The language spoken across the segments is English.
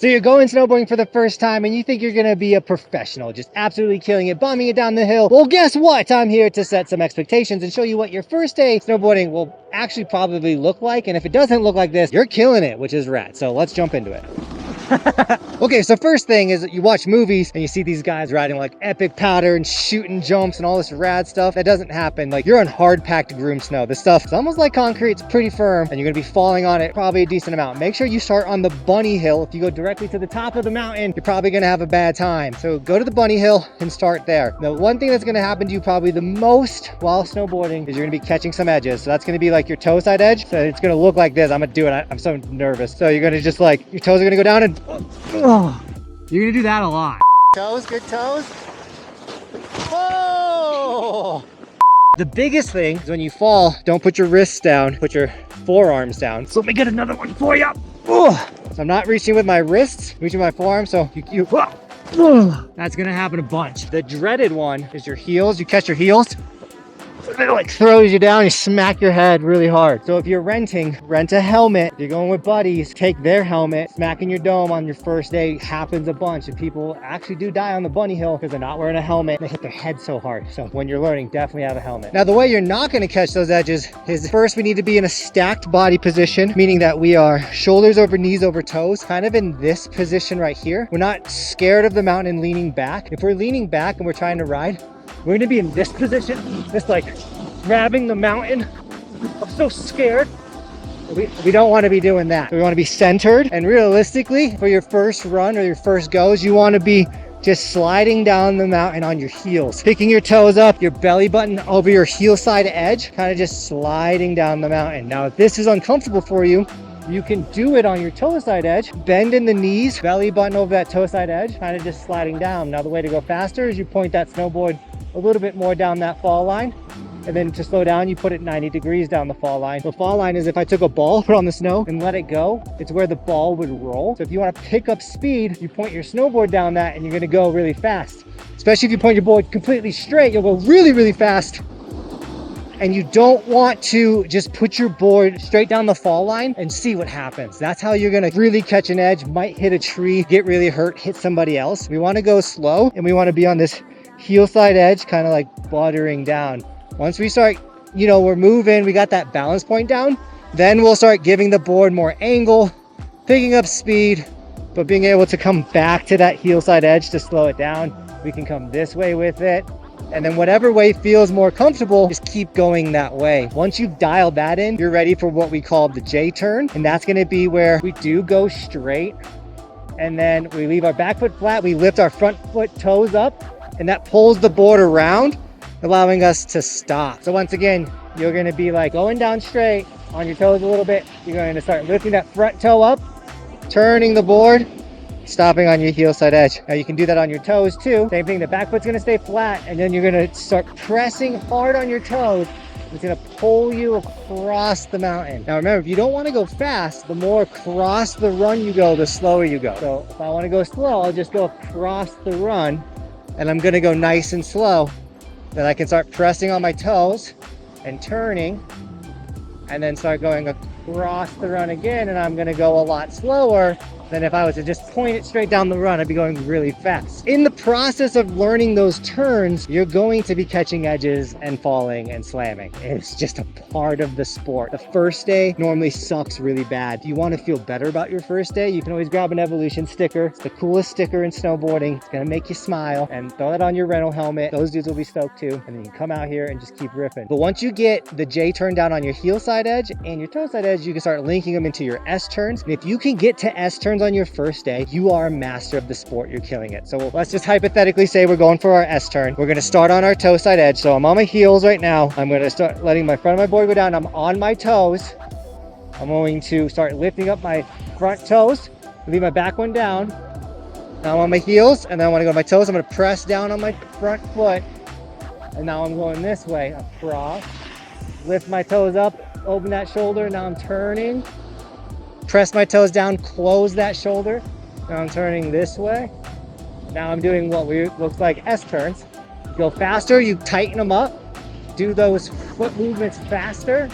So you're going snowboarding for the first time and you think you're gonna be a professional, just absolutely killing it, bombing it down the hill. Well, guess what? I'm here to set some expectations and show you what your first day snowboarding will actually probably look like. And if it doesn't look like this, you're killing it, which is rad. So let's jump into it. Okay, so first thing is that you watch movies and you see these guys riding like epic powder and shooting jumps and all this rad stuff. That doesn't happen. Like, you're on hard packed groomed snow. This stuff is almost like concrete. It's pretty firm and you're gonna be falling on it probably a decent amount. Make sure you start on the bunny hill. If you go directly to the top of the mountain, you're probably gonna have a bad time. So go to the bunny hill and start there. Now, one thing that's gonna happen to you probably the most while snowboarding is you're gonna be catching some edges. So that's gonna be like your toe side edge. So it's gonna look like this. I'm gonna do it. I'm so nervous. So you're gonna just like, your toes are gonna go down and you're gonna do that a lot. Toes, good toes. Whoa! The biggest thing is when you fall, don't put your wrists down, put your forearms down. So let me get another one for you. So I'm not reaching with my wrists, reaching my forearms, so that's gonna happen a bunch. The dreaded one is your heels. You catch your heels, it like throws you down, you smack your head really hard. So if you're renting, rent a helmet. If you're going with buddies, take their helmet. Smacking your dome on your first day happens a bunch, and people actually do die on the bunny hill because they're not wearing a helmet. They hit their head so hard. So when you're learning, definitely have a helmet. Now, the way you're not going to catch those edges is first we need to be in a stacked body position, meaning that we are shoulders over knees over toes, kind of in this position right here. We're not scared of the mountain and leaning back. If we're leaning back and we're trying to ride, we're gonna be in this position, just like grabbing the mountain. I'm so scared. We don't want to be doing that. We want to be centered, and realistically, for your first run or your first goes, you want to be just sliding down the mountain on your heels, picking your toes up, your belly button over your heel side edge, kind of just sliding down the mountain. Now, if this is uncomfortable for you, you can do it on your toe side edge, bend in the knees, belly button over that toe side edge, kind of just sliding down. Now, the way to go faster is you point that snowboard a little bit more down that fall line, and then to slow down, you put it 90 degrees down the fall line. The fall line is if I took a ball, put it on the snow and let it go, it's where the ball would roll. So if you want to pick up speed, you point your snowboard down that and you're going to go really fast. Especially if you point your board completely straight, you'll go really, really fast. And you don't want to just put your board straight down the fall line and see what happens. That's how you're gonna really catch an edge, might hit a tree, get really hurt, hit somebody else. We wanna go slow and we wanna be on this heel side edge, kind of like buttering down. Once we start, we're moving, we got that balance point down, then we'll start giving the board more angle, picking up speed, but being able to come back to that heel side edge to slow it down. We can come this way with it. And then whatever way feels more comfortable, just keep going that way. Once you've dialed that in, you're ready for what we call the J turn. And that's gonna be where we do go straight. And then we leave our back foot flat, we lift our front foot toes up, and that pulls the board around, allowing us to stop. So once again, you're gonna be like going down straight on your toes a little bit. You're going to start lifting that front toe up, turning the board, stopping on your heel side edge. Now you can do that on your toes too. Same thing, the back foot's gonna stay flat, and then you're gonna start pressing hard on your toes. It's gonna pull you across the mountain. Now remember, if you don't wanna go fast, the more across the run you go, the slower you go. So if I wanna go slow, I'll just go across the run, and I'm gonna go nice and slow. Then I can start pressing on my toes and turning, and then start going across the run again, and I'm gonna go a lot slower than if I was to just point it straight down the run. I'd be going really fast. In the process of learning those turns, you're going to be catching edges and falling and slamming. It's just a part of the sport. The first day normally sucks really bad. If you want to feel better about your first day, you can always grab an Evolution sticker. It's the coolest sticker in snowboarding. It's gonna make you smile, and throw that on your rental helmet. Those dudes will be stoked too. And then you can come out here and just keep ripping. But once you get the J turn down on your heel side edge and your toe side edge, you can start linking them into your S turns. And if you can get to S turns on your first day, you are a master of the sport. You're killing it. So let's just hypothetically say we're going for our S turn. We're going to start on our toe side edge. So I'm on my heels right now. I'm going to start letting my front of my board go down. I'm on my toes. I'm going to start lifting up my front toes, leave my back one down. Now I'm on my heels, and then I want to go to my toes. I'm going to press down on my front foot, and now I'm going this way across. Lift my toes up, open that shoulder. Now I'm turning. Press my toes down, close that shoulder. Now I'm turning this way. Now I'm doing what looks like S turns. Go faster, you tighten them up. Do those foot movements faster,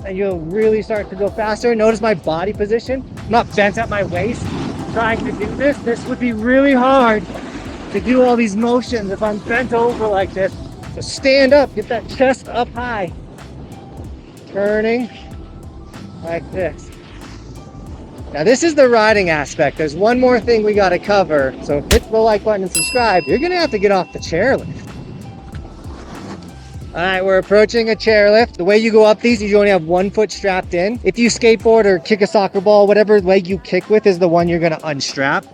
and you'll really start to go faster. Notice my body position. I'm not bent at my waist. trying to do this, this would be really hard to do all these motions if I'm bent over like this. So stand up, get that chest up high, turning like this. Now this is the riding aspect. There's one more thing we got to cover. So hit the like button and subscribe. You're gonna have to get off the chairlift. All right, we're approaching a chairlift. The way you go up these is you only have one foot strapped in. If you skateboard or kick a soccer ball, whatever leg you kick with is the one you're gonna unstrap.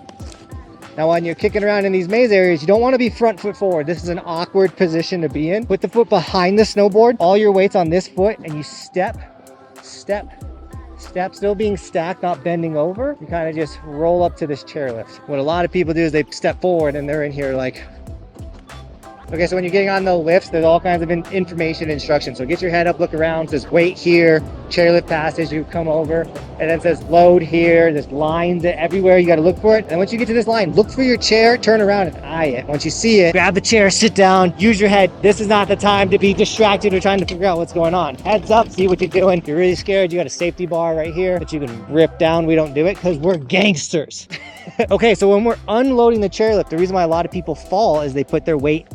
Now when you're kicking around in these maze areas, you don't want to be front foot forward. This is an awkward position to be in. Put the foot behind the snowboard, all your weight's on this foot, and you step, step, step, still being stacked, not bending over. You kind of just roll up to this chairlift. What a lot of people do is they step forward and they're in here like, okay, so when you're getting on the lifts, there's all kinds of information, instructions. So get your head up, look around, it says weight here, chairlift passage, you come over, and then it says load here, there's lines everywhere, you gotta look for it. And once you get to this line, look for your chair, turn around and eye it. Once you see it, grab the chair, sit down, use your head. This is not the time to be distracted or trying to figure out what's going on. Heads up, see what you're doing. If you're really scared, you got a safety bar right here that you can rip down. We don't do it because we're gangsters. Okay, so when we're unloading the chairlift, the reason why a lot of people fall is they put their weight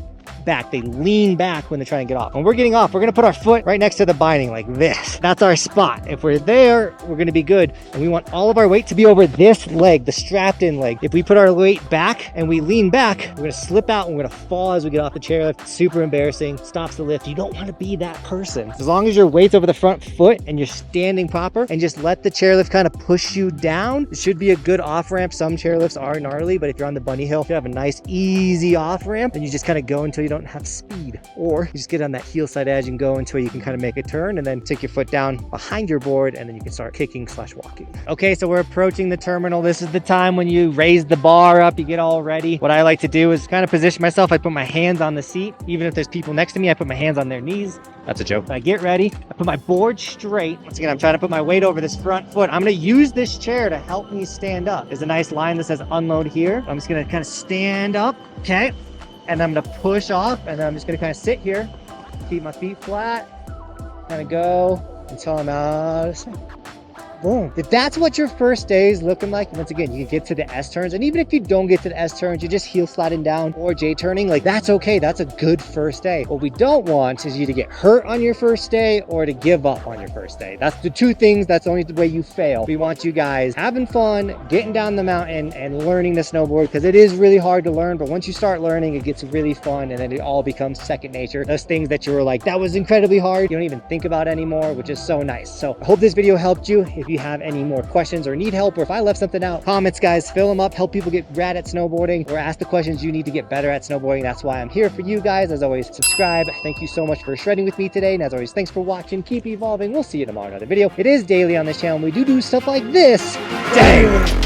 back. They lean back when they're trying to get off. When we're getting off, we're going to put our foot right next to the binding like this. That's our spot. If we're there, we're going to be good. And we want all of our weight to be over this leg, the strapped in leg. If we put our weight back and we lean back, we're going to slip out and we're going to fall as we get off the chairlift. It's super embarrassing. Stops the lift. You don't want to be that person. As long as your weight's over the front foot and you're standing proper and just let the chairlift kind of push you down, it should be a good off ramp. Some chairlifts are gnarly, but if you're on the bunny hill, you have a nice easy off ramp and you just kind of go until you don't have speed, or you just get on that heel side edge and go until you can kind of make a turn and then take your foot down behind your board and then you can start kicking / walking. Okay, so we're approaching the terminal. This is the time when you raise the bar up, you get all ready. What I like to do is kind of position myself. I put my hands on the seat. Even if there's people next to me, I put my hands on their knees. That's a joke. I get ready. I put my board straight. Once again, I'm trying to put my weight over this front foot. I'm going to use this chair to help me stand up. There's a nice line that says unload here. I'm just going to kind of stand up. Okay. And I'm gonna push off and then I'm just gonna kind of sit here, keep my feet flat, kind of go until I'm out of sight. Boom. If that's what your first day is looking like, once again, you can get to the S turns. And even if you don't get to the S turns, you're just heel sliding down or J turning, like that's okay. That's a good first day. What we don't want is you to get hurt on your first day or to give up on your first day. That's the two things. That's the only way you fail. We want you guys having fun, getting down the mountain and learning to snowboard because it is really hard to learn. But once you start learning, it gets really fun and then it all becomes second nature. Those things that you were like, that was incredibly hard, you don't even think about anymore, which is so nice. So I hope this video helped you. If you have any more questions or need help, or if I left something out, comments, guys, fill them up, help people get rad at snowboarding or ask the questions you need to get better at snowboarding. That's why I'm here for you guys. As always, subscribe. Thank you so much for shredding with me today. And as always, thanks for watching. Keep evolving. We'll see you tomorrow in another video. It is daily on this channel. We do stuff like this daily.